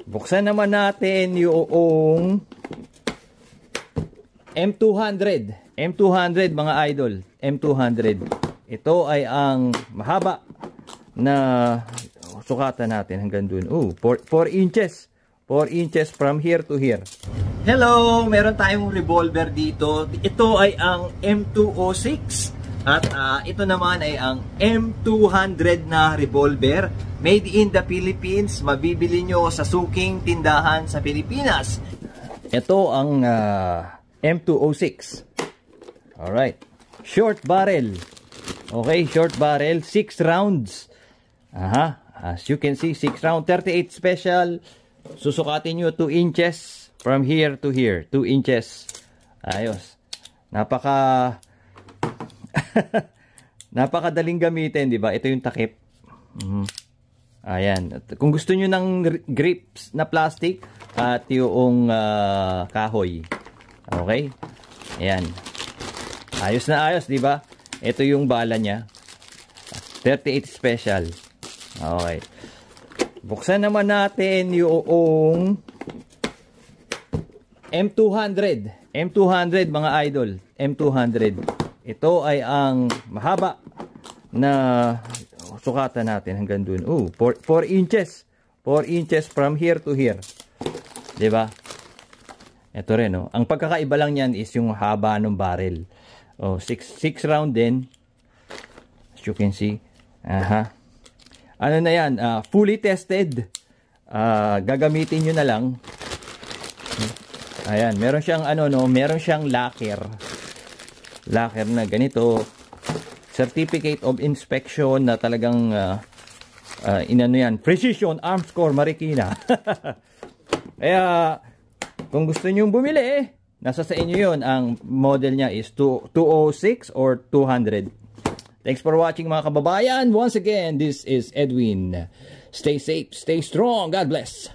Buksan naman natin yung M200. M200 mga idol. M200. Ito ay ang mahaba na sukatan natin hanggang dun. 4 inches. 4 inches from here to here. Hello! Meron tayong revolver dito. Ito ay ang M206. At ito naman ay ang M200 na revolver. Made in the Philippines. Mabibili nyo sa suking tindahan sa Pilipinas. Ito ang M206. Alright. Short barrel. Okay, short barrel. 6 rounds. As you can see, 6 round. 38 special. Susukatin nyo 2 inches from here to here. 2 inches. Ayos. Napakadaling gamitin, di ba? Ito yung takip. Ayan. At kung gusto nyo ng grips na plastic at yung kahoy. Okay? Ayan. Ayos na ayos, di ba? Ito yung bala niya. 38 special. Okay. Buksan naman natin yung M200. M200 mga idol. M200. Ito ay ang mahaba na sukatan natin hanggang dun. 4 inches. 4 inches from here to here. Diba? Ito rin, oh. Ang pagkakaiba lang yan is yung haba ng barrel. 6 round din. As you can see. Ano na yan? Fully tested. Gagamitin nyo na lang. Ayan. Meron siyang meron siyang lacquer. Lacquer na ganito. Certificate of inspection na talagang inano yan. Precision Arms Corps Marikina. Kaya kung gusto niyo bumili, nasa sa inyo yun. Ang model niya is 206 or 200. Thanks for watching mga kababayan. Once again, this is Edwin. Stay safe, stay strong. God bless.